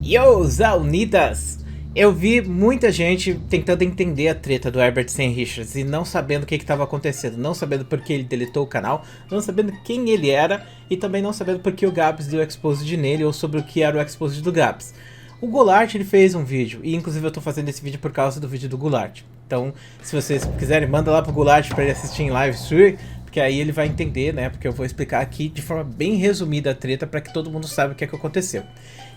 Yo, Zaunitas! Eu vi muita gente tentando entender a treta do Herbert Sam Richards e não sabendo o que estava acontecendo, não sabendo por que ele deletou o canal, não sabendo quem ele era e também não sabendo por que o Gabs deu exposed nele ou sobre o que era o exposed do Gabs. O Goulart ele fez um vídeo e inclusive eu tô fazendo esse vídeo por causa do vídeo do Goulart. Então, se vocês quiserem, manda lá pro Goulart para ele assistir em live stream, porque aí ele vai entender, né? Porque eu vou explicar aqui de forma bem resumida a treta para que todo mundo saiba o que é que aconteceu.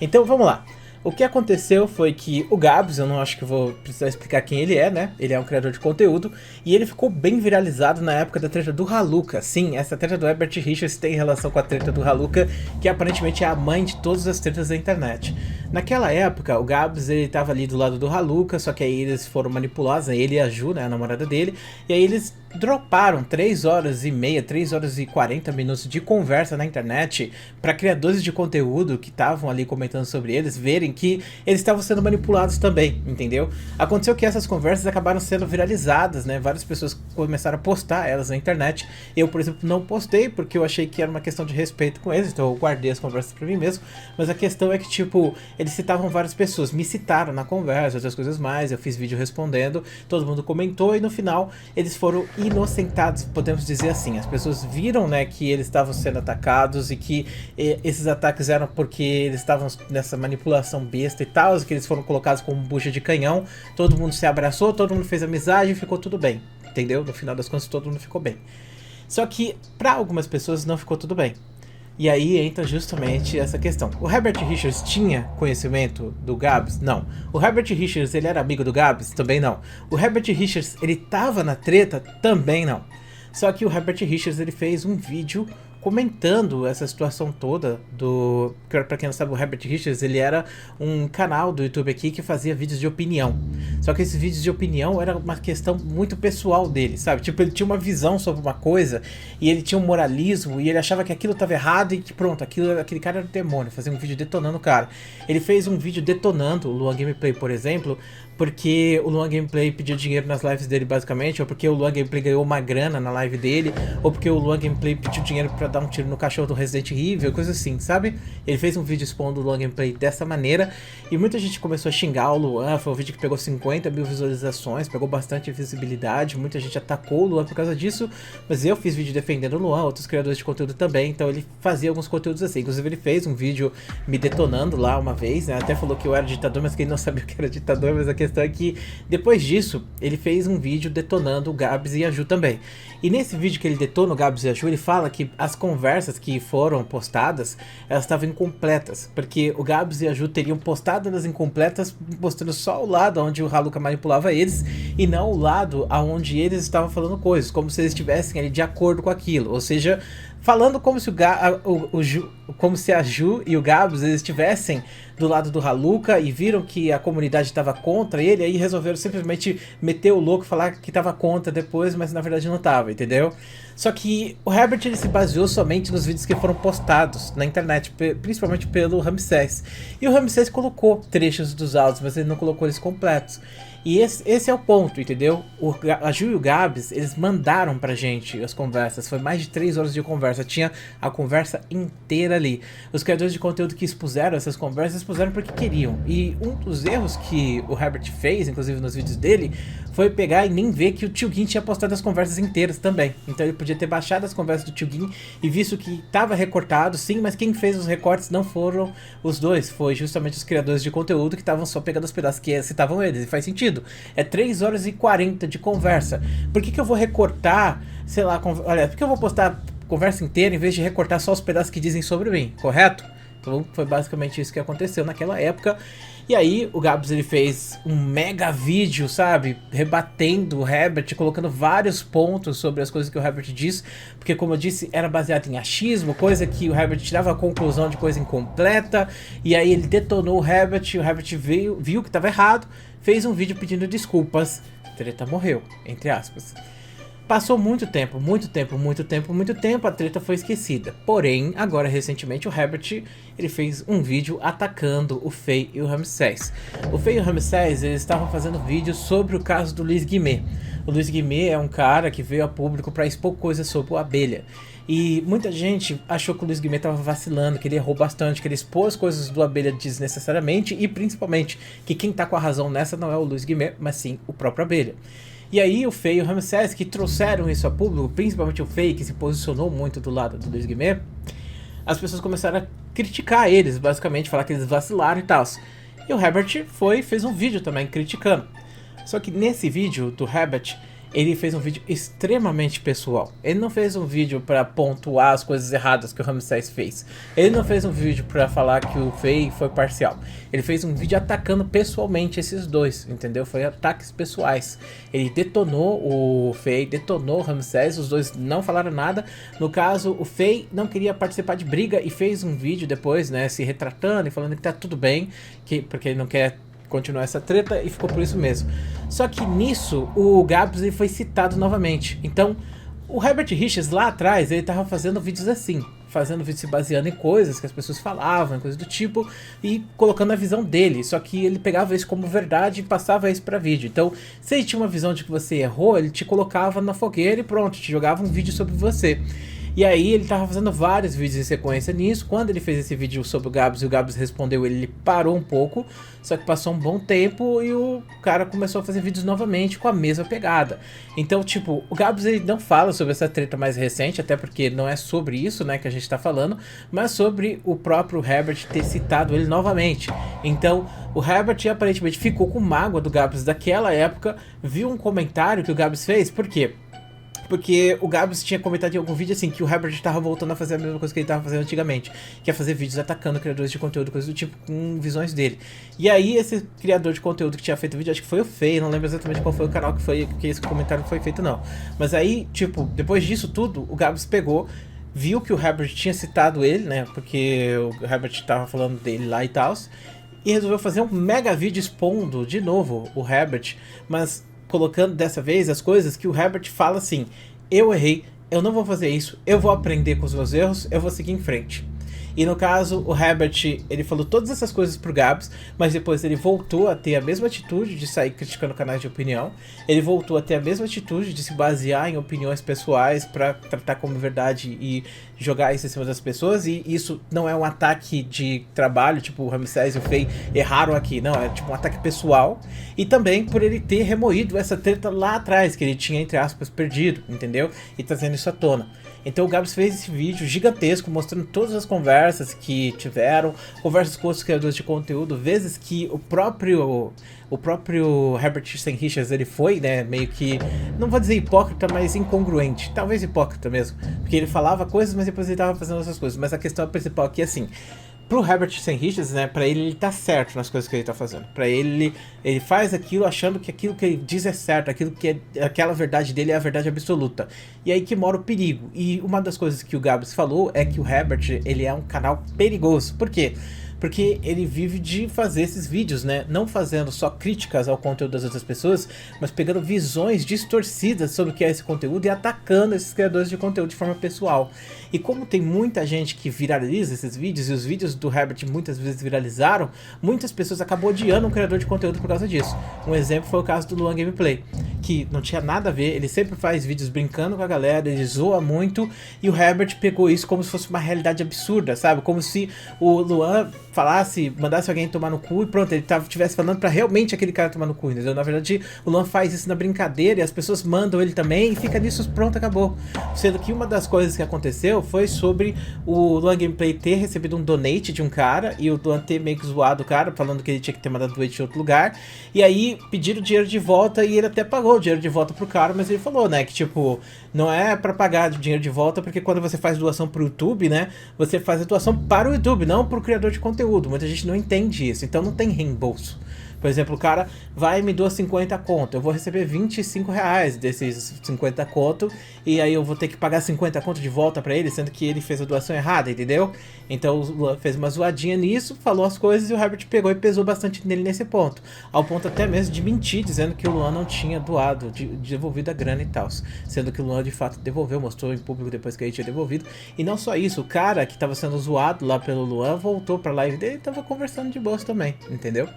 Então, vamos lá. O que aconteceu foi que o Gabs, eu não acho que vou precisar explicar quem ele é, né? Ele é um criador de conteúdo e ele ficou bem viralizado na época da treta do Haluka. Sim, essa treta do Herbert Richards tem relação com a treta do Haluka, que aparentemente é a mãe de todas as tretas da internet. Naquela época, o Gabs ele tava ali do lado do Haluka, só que aí eles foram manipulados, ele e a Ju, né, a namorada dele, e aí eles droparam 3 horas e meia, 3 horas e 40 minutos de conversa na internet para criadores de conteúdo que estavam ali comentando sobre eles verem que eles estavam sendo manipulados também, entendeu? Aconteceu que essas conversas acabaram sendo viralizadas, né? Várias pessoas começaram a postar elas na internet. Eu, por exemplo, não postei porque eu achei que era uma questão de respeito com eles, então eu guardei as conversas para mim mesmo. Mas a questão é que, tipo, eles citavam várias pessoas, me citaram na conversa, outras coisas mais, eu fiz vídeo respondendo, todo mundo comentou e no final eles foram inocentados, podemos dizer assim. As pessoas viram, né, que eles estavam sendo atacados e que esses ataques eram porque eles estavam nessa manipulação besta e tal, que eles foram colocados como bucha de canhão, todo mundo se abraçou, todo mundo fez amizade e ficou tudo bem, entendeu? No final das contas todo mundo ficou bem. Só que para algumas pessoas não ficou tudo bem. E aí entra justamente essa questão. O Herbert Richards tinha conhecimento do Gabs? Não. O Herbert Richards, ele era amigo do Gabs? Também não. O Herbert Richards, ele tava na treta? Também não. Só que o Herbert Richards, ele fez um vídeo comentando essa situação toda do... Pra quem não sabe, o Herbert Richards, ele era um canal do YouTube aqui que fazia vídeos de opinião. Só que esses vídeos de opinião era uma questão muito pessoal dele, sabe? Tipo, ele tinha uma visão sobre uma coisa e ele tinha um moralismo e ele achava que aquilo estava errado e que pronto, aquele cara era um demônio, fazia um vídeo detonando o cara. Ele fez um vídeo detonando o Luan Gameplay, por exemplo, porque o Luan Gameplay pediu dinheiro nas lives dele basicamente, ou porque o Luan Gameplay ganhou uma grana na live dele, ou porque o Luan Gameplay pediu dinheiro pra dar um tiro no cachorro do Resident Evil, coisa assim, sabe? Ele fez um vídeo expondo o Luan Gameplay dessa maneira, e muita gente começou a xingar o Luan. Foi um vídeo que pegou 50 mil visualizações, pegou bastante visibilidade, muita gente atacou o Luan por causa disso, mas eu fiz vídeo defendendo o Luan, outros criadores de conteúdo também, então ele fazia alguns conteúdos assim. Inclusive ele fez um vídeo me detonando lá uma vez, né? Até falou que eu era ditador, mas que ele não sabia que era ditador, mas a questão é que depois disso, ele fez um vídeo detonando o Gabs e a Ju também. E nesse vídeo que ele detona o Gabs e a Ju, ele fala que as conversas que foram postadas, elas estavam incompletas, porque o Gabs e a Ju teriam postado elas incompletas, mostrando só o lado onde o Haluka manipulava eles, e não o lado onde eles estavam falando coisas, como se eles estivessem ali de acordo com aquilo, ou seja, falando como se como se a Ju e o Gabs eles estivessem do lado do Haluka e viram que a comunidade estava contra ele, aí resolveram simplesmente meter o louco e falar que estava contra depois, mas na verdade não estava, entendeu? Só que o Herbert ele se baseou somente nos vídeos que foram postados na internet, principalmente pelo Ramsés. E o Ramsés colocou trechos dos áudios, mas ele não colocou eles completos. E esse é o ponto, entendeu? A Ju e o Gabs, eles mandaram pra gente as conversas. Foi mais de 3 horas de conversa. Tinha a conversa inteira ali. Os criadores de conteúdo que expuseram essas conversas, expuseram porque queriam. E um dos erros que o Herbert fez, inclusive nos vídeos dele, foi pegar e nem ver que o Tio Gin tinha postado as conversas inteiras também. Então ele podia ter baixado as conversas do Tio Gin e visto que estava recortado, sim, mas quem fez os recortes não foram os dois. Foi justamente os criadores de conteúdo que estavam só pegando os pedaços que citavam eles. E faz sentido. É 3 horas e 40 de conversa. Por que eu vou recortar, sei lá, olha, por que eu vou postar conversa inteira em vez de recortar só os pedaços que dizem sobre mim, correto? Então foi basicamente isso que aconteceu naquela época. E aí o Gabs ele fez um mega vídeo, sabe, rebatendo o Herbert, colocando vários pontos sobre as coisas que o Herbert disse, porque como eu disse, era baseado em achismo, coisa que o Herbert tirava a conclusão de coisa incompleta, e aí ele detonou o Herbert viu que estava errado, fez um vídeo pedindo desculpas, treta morreu, entre aspas. Passou muito tempo, a treta foi esquecida. Porém, agora recentemente o Herbert ele fez um vídeo atacando o Fei e o Ramsés. O Fei e o Ramsés eles estavam fazendo vídeos sobre o caso do Luiz Guimê. o Luiz Guimê é um cara que veio a público para expor coisas sobre o Abelha. E muita gente achou que o Luiz Guimê tava vacilando, que ele errou bastante, que ele expôs coisas do Abelha desnecessariamente e principalmente que quem tá com a razão nessa não é o Luiz Guimê, mas sim o próprio Abelha. E aí o Fei e o Ramsés, que trouxeram isso a público, principalmente o Fei, que se posicionou muito do lado do Luiz Guimê, as pessoas começaram a criticar eles, basicamente, falar que eles vacilaram e tal. E o Herbert fez um vídeo também criticando. Só que nesse vídeo do Herbert, ele fez um vídeo extremamente pessoal. Ele não fez um vídeo para pontuar as coisas erradas que o Ramsés fez. Ele não fez um vídeo para falar que o Fei foi parcial. Ele fez um vídeo atacando pessoalmente esses dois, entendeu? Foi ataques pessoais. Ele detonou o Fei, detonou o Ramsés, os dois não falaram nada. No caso, o Fei não queria participar de briga e fez um vídeo depois, né, se retratando e falando que tá tudo bem, porque ele não quer continuar essa treta e ficou por isso mesmo. Só que nisso o Gabs ele foi citado novamente. Então o Herbert Richards lá atrás ele tava fazendo vídeos assim, fazendo vídeos se baseando em coisas que as pessoas falavam, coisas do tipo, e colocando a visão dele. Só que ele pegava isso como verdade e passava isso pra vídeo. Então se ele tinha uma visão de que você errou, ele te colocava na fogueira e pronto, te jogava um vídeo sobre você. E aí ele tava fazendo vários vídeos em sequência nisso. Quando ele fez esse vídeo sobre o Gabs e o Gabs respondeu ele parou um pouco. Só que passou um bom tempo e o cara começou a fazer vídeos novamente com a mesma pegada. Então, tipo, o Gabs ele não fala sobre essa treta mais recente, até porque não é sobre isso, né, que a gente tá falando, mas sobre o próprio Herbert ter citado ele novamente. Então, o Herbert aparentemente ficou com mágoa do Gabs daquela época, viu um comentário que o Gabs fez, por quê? Porque o Gabs tinha comentado em algum vídeo assim que o Herbert estava voltando a fazer a mesma coisa que ele estava fazendo antigamente, que é fazer vídeos atacando criadores de conteúdo, coisas do tipo, com visões dele. E aí esse criador de conteúdo que tinha feito o vídeo, acho que foi o Fei, não lembro exatamente qual foi o canal que esse comentário foi feito não. Mas aí, tipo, depois disso tudo, o Gabs pegou, viu que o Herbert tinha citado ele, né, porque o Herbert estava falando dele lá e tal, e resolveu fazer um mega vídeo expondo de novo o Herbert, mas colocando dessa vez as coisas que o Herbert fala assim: eu errei, eu não vou fazer isso, eu vou aprender com os meus erros, eu vou seguir em frente. E no caso, o Herbert, ele falou todas essas coisas pro Gabs, mas depois ele voltou a ter a mesma atitude de sair criticando canais de opinião. Ele voltou a ter a mesma atitude de se basear em opiniões pessoais pra tratar como verdade e jogar isso em cima das pessoas. E isso não é um ataque de trabalho, tipo o Ramsés e o Fei erraram aqui, não, é tipo um ataque pessoal. E também por ele ter remoído essa treta lá atrás, que ele tinha, entre aspas, perdido, entendeu? E trazendo isso à tona. Então o Gabs fez esse vídeo gigantesco mostrando todas as conversas que tiveram, conversas com outros criadores de conteúdo, vezes que o próprio Herbert Richards ele foi, né, meio que, não vou dizer hipócrita, mas incongruente, talvez hipócrita mesmo, porque ele falava coisas, mas depois ele tava fazendo outras coisas. Mas a questão principal aqui é assim: pro Herbert Richards, né, pra ele tá certo nas coisas que ele tá fazendo. Pra ele faz aquilo achando que aquilo que ele diz é certo, aquilo que é, aquela verdade dele é a verdade absoluta. E aí que mora o perigo. E uma das coisas que o Gabs falou é que o Herbert, ele é um canal perigoso. Por quê? Porque ele vive de fazer esses vídeos, né? Não fazendo só críticas ao conteúdo das outras pessoas, mas pegando visões distorcidas sobre o que é esse conteúdo e atacando esses criadores de conteúdo de forma pessoal. E como tem muita gente que viraliza esses vídeos, e os vídeos do Herbert muitas vezes viralizaram, muitas pessoas acabam odiando um criador de conteúdo por causa disso. Um exemplo foi o caso do Luan Gameplay, que não tinha nada a ver, ele sempre faz vídeos brincando com a galera, ele zoa muito, e o Herbert pegou isso como se fosse uma realidade absurda, sabe? Como se o Luan falasse, mandasse alguém tomar no cu e pronto, ele estivesse falando pra realmente aquele cara tomar no cu, entendeu? Na verdade, o Luan faz isso na brincadeira e as pessoas mandam ele também e fica nisso, pronto, acabou. Sendo que uma das coisas que aconteceu foi sobre o Luan Gameplay ter recebido um donate de um cara e o Luan ter meio que zoado o cara, falando que ele tinha que ter mandado donate em outro lugar, e aí pediram o dinheiro de volta e ele até pagou o dinheiro de volta pro cara, mas ele falou, né, que tipo, não é pra pagar o dinheiro de volta, porque quando você faz doação pro YouTube, né, você faz a doação para o YouTube, não pro criador de conteúdo. Muita gente não entende isso, então não tem reembolso. Por exemplo, o cara vai e me doa 50 conto, eu vou receber 25 reais desses 50 conto, e aí eu vou ter que pagar 50 conto de volta pra ele, sendo que ele fez a doação errada, entendeu? Então o Luan fez uma zoadinha nisso, falou as coisas e o Herbert pegou e pesou bastante nele nesse ponto, ao ponto até mesmo de mentir, dizendo que o Luan não tinha doado perdoado, devolvido a grana e tal. Sendo que o Luan de fato devolveu, mostrou em público depois que ele tinha devolvido. E não só isso, o cara que tava sendo zoado lá pelo Luan voltou pra live dele e tava conversando de boas também, entendeu?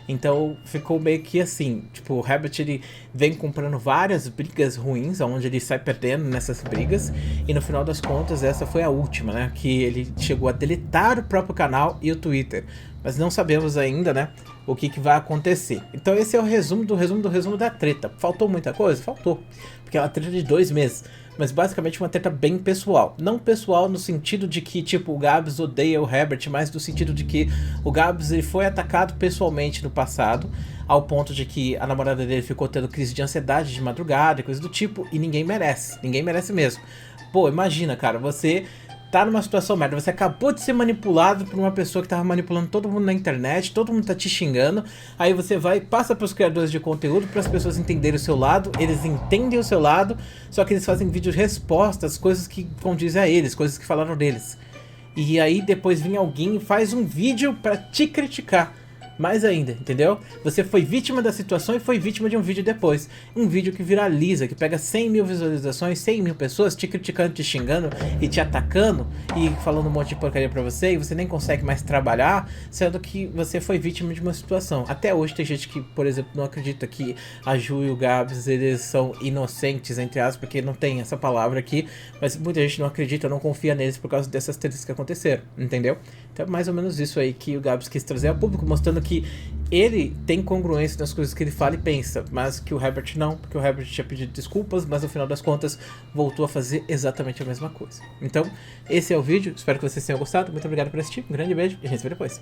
Então ficou meio que assim, tipo, o Herbert ele vem comprando várias brigas ruins, onde ele sai perdendo nessas brigas, e no final das contas essa foi a última, né, que ele chegou a deletar o próprio canal e o Twitter, mas não sabemos ainda, né, o que vai acontecer. Então esse é o resumo do resumo da treta. Faltou muita coisa? Faltou, porque é uma treta de 2 meses. Mas basicamente uma treta bem pessoal. Não pessoal no sentido de que, tipo, o Gabs odeia o Herbert, mas no sentido de que o Gabs ele foi atacado pessoalmente no passado, ao ponto de que a namorada dele ficou tendo crise de ansiedade de madrugada e coisa do tipo, e ninguém merece mesmo. Pô, imagina, cara, você tá numa situação merda, você acabou de ser manipulado por uma pessoa que tava manipulando todo mundo na internet, todo mundo tá te xingando, aí você vai e passa pros criadores de conteúdo para as pessoas entenderem o seu lado, eles entendem o seu lado, só que eles fazem vídeos respostas, coisas que condizem a eles, coisas que falaram deles. E aí depois vem alguém e faz um vídeo pra te criticar. Mais ainda, entendeu? Você foi vítima da situação e foi vítima de um vídeo depois. Um vídeo que viraliza, que pega 100 mil visualizações, 100 mil pessoas te criticando, te xingando e te atacando e falando um monte de porcaria pra você, e você nem consegue mais trabalhar, sendo que você foi vítima de uma situação. Até hoje tem gente que, por exemplo, não acredita que a Ju e o Gabs, eles são inocentes, entre aspas, porque não tem essa palavra aqui, mas muita gente não acredita, não confia neles por causa dessas tretas que aconteceram, entendeu? Então é mais ou menos isso aí que o Gabs quis trazer ao público, mostrando que ele tem congruência nas coisas que ele fala e pensa, mas que o Herbert não, porque o Herbert tinha pedido desculpas, mas no final das contas voltou a fazer exatamente a mesma coisa. Então, esse é o vídeo, espero que vocês tenham gostado, muito obrigado por assistir, um grande beijo e a gente se vê depois.